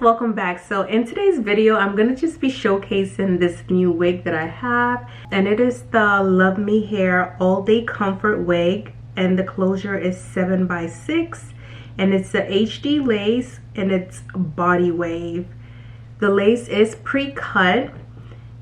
welcome back. So in today's video I'm gonna just be showcasing this new wig that I have, and it is the Luvme Hair All Day Comfort Wig, and the closure is 7x6, and it's the HD lace and it's body wave. The lace is pre-cut,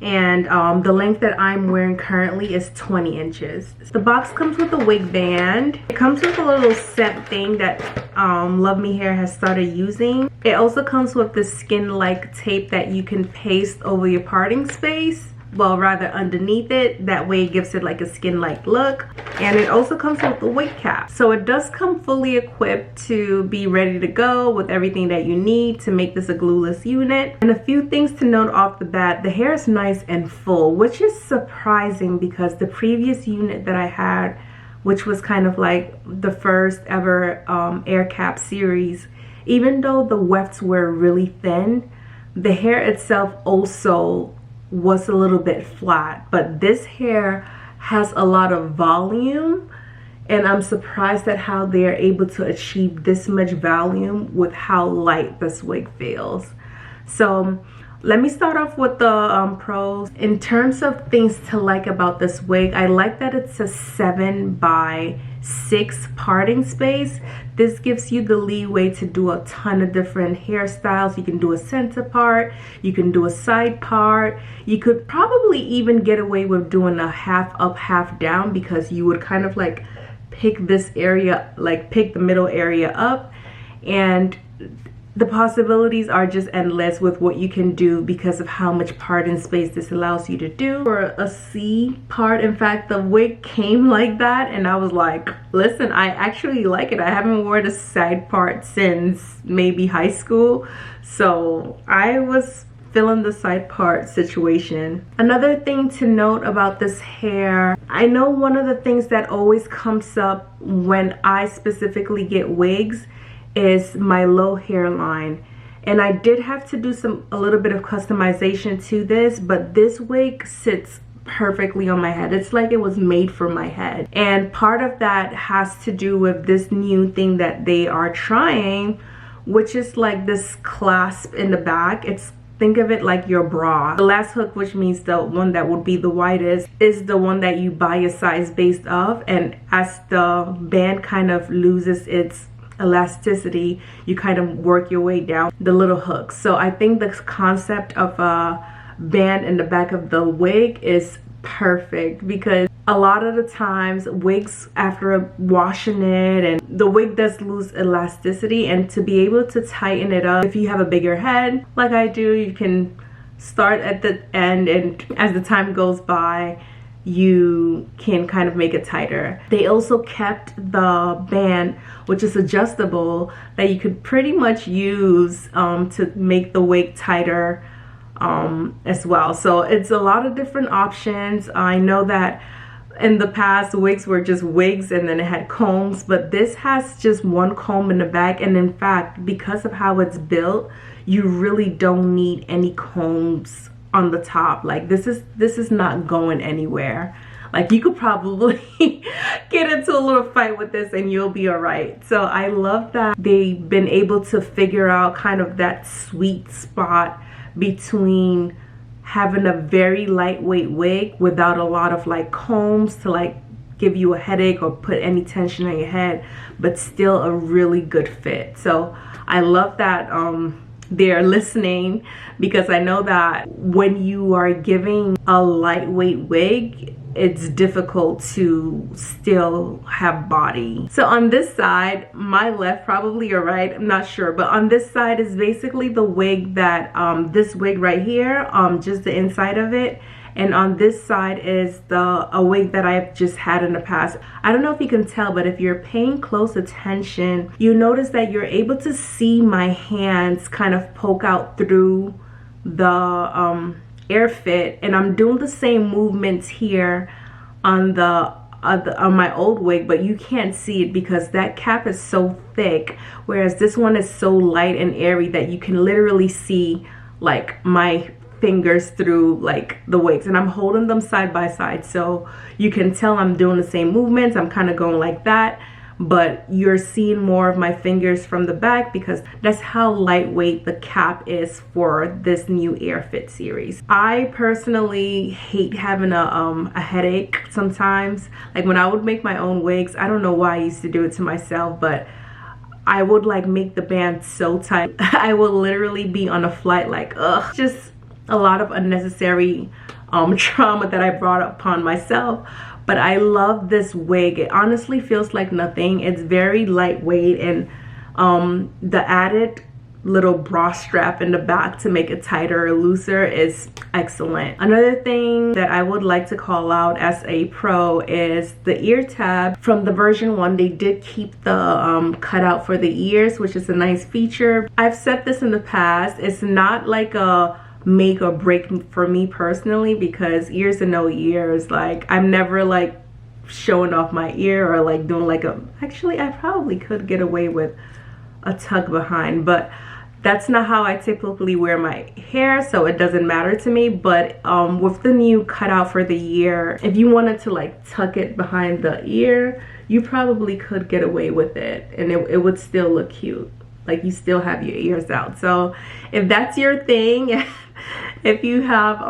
and the length that I'm wearing currently is 20 inches. The box comes with a wig band. It comes with a little scent thing that Luvme Hair has started using. It also comes with the skin-like tape that you can paste over your parting space, well, rather underneath it. That way it gives it like a skin-like look. And it also comes with the wig cap. So it does come fully equipped to be ready to go with everything that you need to make this a glueless unit. And a few things to note off the bat: the hair is nice and full, which is surprising because the previous unit that I had, which was kind of like the first ever air cap series, even though the wefts were really thin, the hair itself also was a little bit flat. But this hair has a lot of volume, and I'm surprised at how they are able to achieve this much volume with how light this wig feels. So let me start off with the pros. In terms of things to like about this wig, I like that it's a 7x6 parting space. This gives you the leeway to do a ton of different hairstyles. You can do a center part, you can do a side part. You could probably even get away with doing a half up, half down, because you would kind of like pick this area, like pick the middle area up, and the possibilities are just endless with what you can do because of how much parting space this allows you to do. For a C part, in fact, the wig came like that, and I was like, listen, I actually like it. I haven't worn a side part since maybe high school, so I was feeling the side part situation. Another thing to note about this hair, I know one of the things that always comes up when I specifically get wigs is my low hairline, and I did have to do a little bit of customization to this, but this wig sits perfectly on my head. It's like it was made for my head, and part of that has to do with this new thing that they are trying, which is like this clasp in the back. Think of it like your bra. The last hook, which means the one that would be the widest, is the one that you buy a size based off, and as the band kind of loses its elasticity, you kind of work your way down the little hooks. So I think the concept of a band in the back of the wig is perfect, because a lot of the times wigs, after washing it, and the wig does lose elasticity, and to be able to tighten it up, if you have a bigger head like I do, you can start at the end, and as the time goes by you can kind of make it tighter. They also kept the band, which is adjustable, that you could pretty much use to make the wig tighter as well. So it's a lot of different options. I know that in the past wigs were just wigs and then it had combs, but this has just one comb in the back, and in fact, because of how it's built, you really don't need any combs on the top. Like this is not going anywhere. Like you could probably get into a little fight with this and you'll be all right. So I love that they've been able to figure out kind of that sweet spot between having a very lightweight wig without a lot of like combs to like give you a headache or put any tension on your head, but still a really good fit. So I love that they're listening, because I know that when you are giving a lightweight wig, it's difficult to still have body. So on this side, my left, probably your right, I'm not sure, but on this side is basically the wig that this wig right here, just the inside of it, and on this side is a wig that I've just had in the past. I don't know if you can tell, but if you're paying close attention, you notice that you're able to see my hands kind of poke out through the air fit, and I'm doing the same movements here on on my old wig, but you can't see it because that cap is so thick, whereas this one is so light and airy that you can literally see like my fingers through like the wigs, and I'm holding them side by side, so you can tell I'm doing the same movements. I'm kind of going like that, but you're seeing more of my fingers from the back because that's how lightweight the cap is for this new Air Fit series. I personally hate having a headache sometimes. Like when I would make my own wigs, I don't know why I used to do it to myself, but I would like make the band so tight. I will literally be on a flight like, ugh, just a lot of unnecessary trauma that I brought upon myself. But I love this wig. It honestly feels like nothing. It's very lightweight, and the added little bra strap in the back to make it tighter or looser is excellent. Another thing that I would like to call out as a pro is the ear tab. From the version 1, they did keep the cutout for the ears, which is a nice feature. I've said this in the past, it's not like a make or break for me personally, because ears and no ears, like I'm never like showing off my ear or like doing like actually I probably could get away with a tuck behind, but that's not how I typically wear my hair, so it doesn't matter to me. But with the new cutout for the ear, if you wanted to like tuck it behind the ear, you probably could get away with it, and it would still look cute. Like you still have your ears out. So if that's your thing, if you have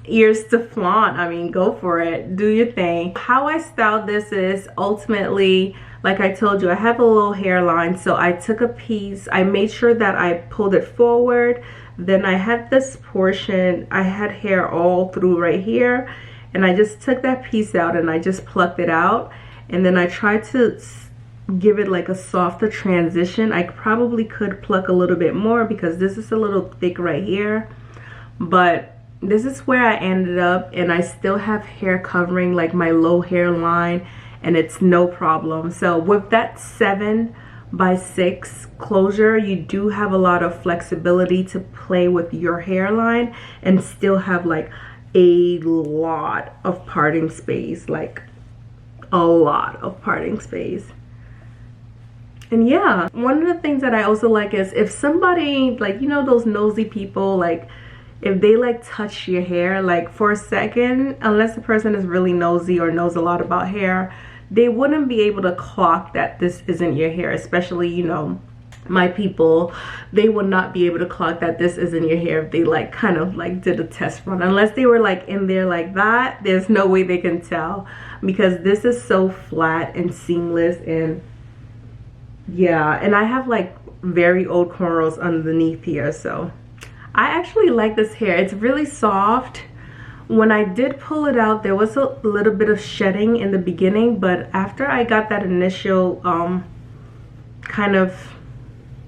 ears to flaunt, I mean, go for it, do your thing. How I styled this is ultimately, like I told you, I have a little hairline, so I took a piece, I made sure that I pulled it forward, then I had this portion, I had hair all through right here, and I just took that piece out and I just plucked it out, and then I tried to give it like a softer transition. I probably could pluck a little bit more because this is a little thick right here, but this is where I ended up, and I still have hair covering like my low hairline, and it's no problem. So with that 7x6 closure, you do have a lot of flexibility to play with your hairline and still have like a lot of parting space, like a lot of parting space. And yeah, one of the things that I also like is if somebody, like, you know, those nosy people, like if they like touch your hair, like for a second, unless the person is really nosy or knows a lot about hair, they wouldn't be able to clock that this isn't your hair. Especially, you know, my people, they would not be able to clock that this isn't your hair if they like kind of like did a test run. Unless they were like in there like that, there's no way they can tell, because this is so flat and seamless. And yeah, and I have like very old cornrows underneath here, so I actually like this hair. It's really soft. When I did pull it out, there was a little bit of shedding in the beginning, but after I got that initial kind of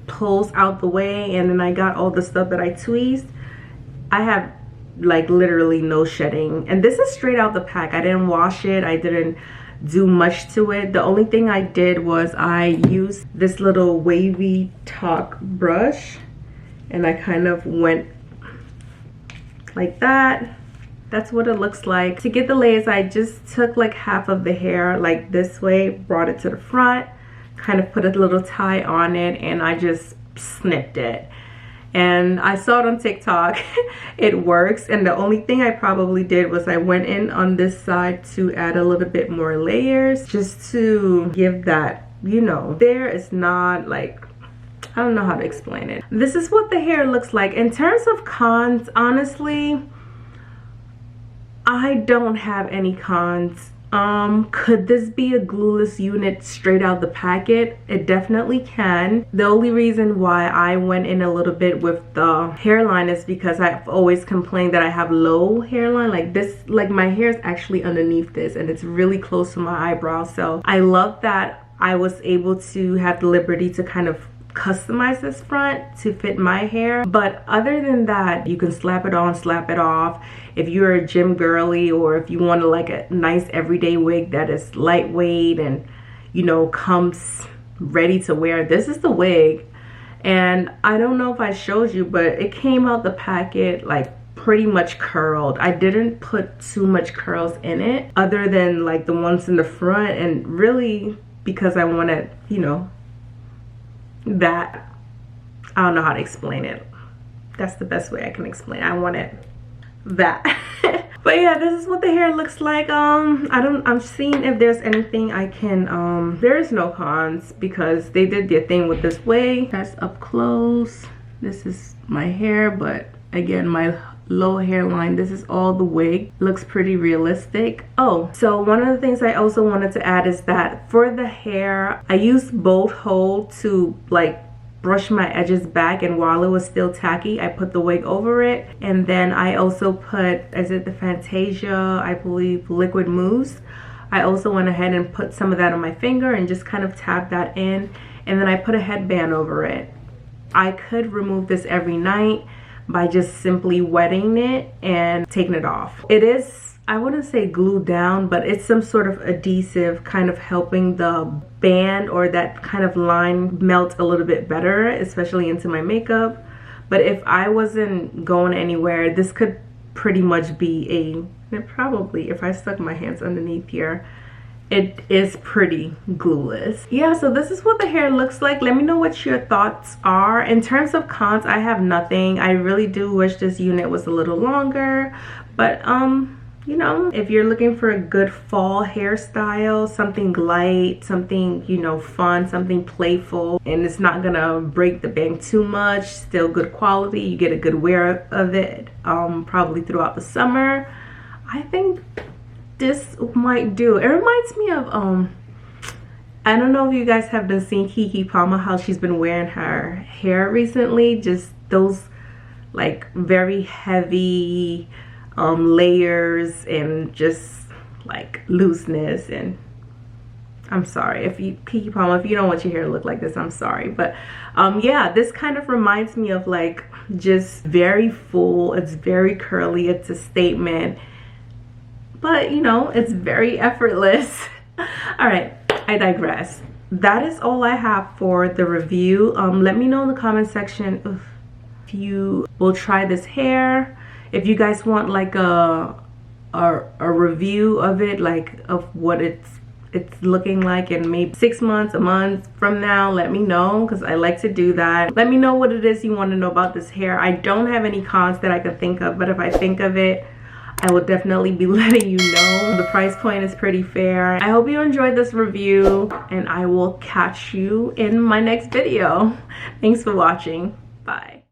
pulls out the way, and then I got all the stuff that I tweezed, I have like literally no shedding. And this is straight out the pack. I didn't wash it, I didn't do much to it. The only thing I did was I used this little wavy talk brush, and I kind of went like that. That's what it looks like. To get the layers, I just took like half of the hair like this way, brought it to the front, kind of put a little tie on it, and I just snipped it. And I saw it on TikTok. It works. And the only thing I probably did was I went in on this side to add a little bit more layers, just to give that, you know, there is not like, I don't know how to explain it. This is what the hair looks like. In terms of cons, honestly, I don't have any cons. Could this be a glueless unit straight out the packet? It definitely can. The only reason why I went in a little bit with the hairline is because I've always complained that I have low hairline. Like this, like my hair is actually underneath this, and it's really close to my eyebrow. So I love that I was able to have the liberty to kind of customize this front to fit my hair. But other than that, you can slap it on, slap it off. If you're a gym girly, or if you want to like a nice everyday wig that is lightweight and, you know, comes ready to wear, this is the wig. And I don't know if I showed you, but it came out the packet like pretty much curled. I didn't put too much curls in it other than like the ones in the front, and really because I wanted, you know, that, I don't know how to explain it. That's the best way I can explain it. I wanted that. But yeah, this is what the hair looks like. I'm seeing if there's anything I can there is no cons because they did their thing with this wig. That's up close. This is my hair, but again, my low hairline. This is all the wig. Looks pretty realistic. Oh, so one of the things I also wanted to add is that for the hair, I used bolt hold to like brush my edges back, and while it was still tacky, I put the wig over it. And then I also put, is it the Fantasia, I believe, liquid mousse. I also went ahead and put some of that on my finger and just kind of tapped that in, and then I put a headband over it. I could remove this every night by just simply wetting it and taking it off. It is, I wouldn't say glued down, but it's some sort of adhesive kind of helping the band or that kind of line melt a little bit better, especially into my makeup. But if I wasn't going anywhere, this could pretty much be probably, if I stuck my hands underneath here, it is pretty glueless. Yeah, so this is what the hair looks like. Let me know what your thoughts are. In terms of cons, I have nothing. I really do wish this unit was a little longer, but you know, if you're looking for a good fall hairstyle, something light, something, you know, fun, something playful, and it's not gonna break the bank too much, still good quality, you get a good wear of it probably throughout the summer, I think this might do. It reminds me of I don't know if you guys have been seeing Keke Palmer, how she's been wearing her hair recently, just those like very heavy layers and just like looseness. And I'm sorry if you, Keke Palmer, if you don't want your hair to look like this, I'm sorry, but yeah, this kind of reminds me of like just very full, it's very curly, it's a statement, but you know, it's very effortless. All right, I digress. That is all I have for the review. Let me know in the comment section if you will try this hair, if you guys want like a review of it, like of what it's looking like in maybe 6 months, a month from now. Let me know, because I like to do that. Let me know what it is you want to know about this hair. I don't have any cons that I could think of, but if I think of it, I will definitely be letting you know. The price point is pretty fair. I hope you enjoyed this review, and I will catch you in my next video. Thanks for watching. Bye.